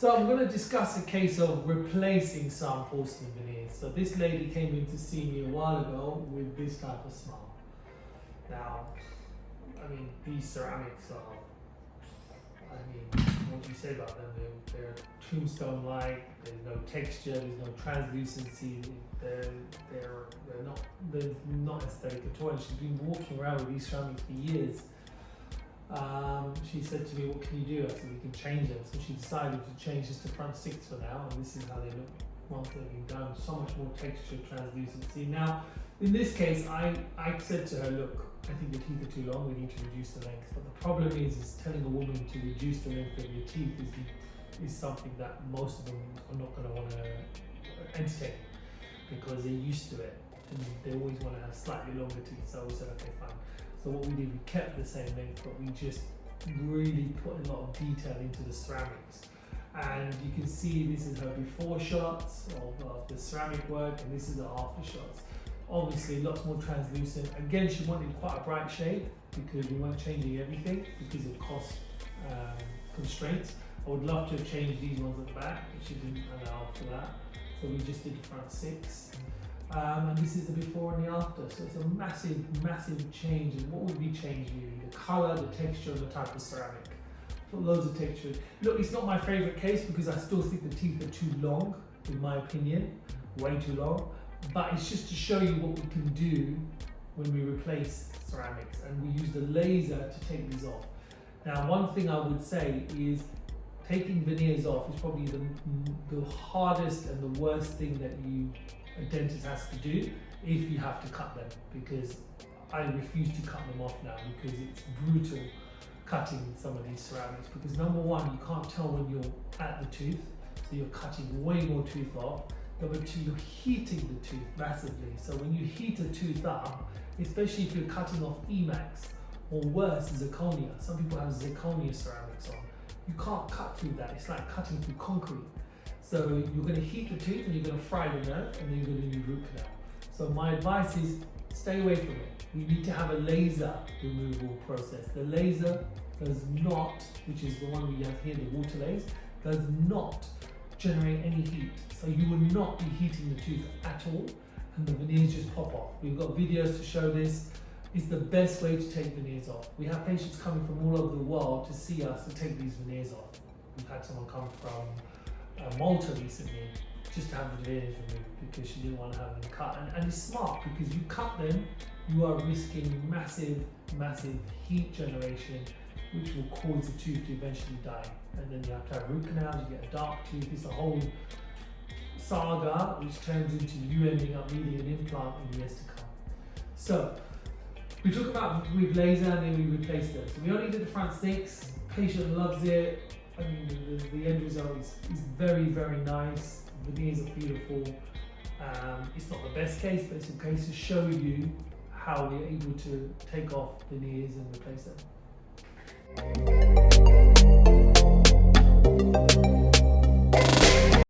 So I'm going to discuss a case of replacing some porcelain veneers. So this lady came in to see me a while ago with this type of smile. Now, I mean, these ceramics are, what do you say about them? They're tombstone-like, there's no texture, there's no translucency, they're not aesthetic at all. And she's been walking around with these ceramics for years. She said to me, what can you do? I said, we can change them. So she decided to change this to front six for now, and this is how they look once they've been done. So much more texture, translucency. Now, in this case, I said to her, look, I think your teeth are too long, we need to reduce the length. But the problem is telling a woman to reduce the length of your teeth is something that most of them are not going to want to entertain because they're used to it and they always want to have slightly longer teeth. So we said, okay, fine. So what we did, we kept the same length, but we just really put a lot of detail into the ceramics. And you can see this is her before shots of the ceramic work, and this is the after shots. Obviously, lots more translucent. Again, she wanted quite a bright shade because we weren't changing everything because of cost constraints. I would love to have changed these ones at the back, but she didn't allow for that. So we just did the front six. And this is the before and the after. So it's a massive, massive change. And what would be changed really? The color, the texture, and the type of ceramic. So loads of texture. Look, it's not my favorite case because I still think the teeth are too long, in my opinion, way too long. But it's just to show you what we can do when we replace ceramics, and we use the laser to take these off. Now, one thing I would say is taking veneers off is probably the hardest and the worst thing that a dentist has to do if you have to cut them, because I refuse to cut them off now because it's brutal cutting some of these ceramics, because number one, you can't tell when you're at the tooth, so you're cutting way more tooth off. Number two, you're heating the tooth massively. So when you heat a tooth up, especially if you're cutting off Emax or worse, zirconia. Some people have zirconia ceramics on. You can't cut through that. It's like cutting through concrete. So you're going to heat the tooth and you're going to fry the nerve, and then you're going to need root canal. So my advice is stay away from it. You need to have a laser removal process. The laser does not, which is the one we have here, the water laser, does not generate any heat. So you will not be heating the tooth at all, and the veneers just pop off. We've got videos to show this. It's the best way to take veneers off. We have patients coming from all over the world to see us to take these veneers off. We've had someone come from Malta recently just to have the veneers removed because she didn't want to have them cut. And it's smart because you cut them, you are risking massive, massive heat generation, which will cause the tooth to eventually die. And then you have to have root canals, you get a dark tooth. It's a whole saga which turns into you ending up needing an implant in years to come. So we talk about with laser and then we replace them. So we only did the front six. Patient loves it. I mean, the end result is very, very nice. The veneers are beautiful. It's not the best case, but it's a case to show you how we're able to take off veneers and replace them.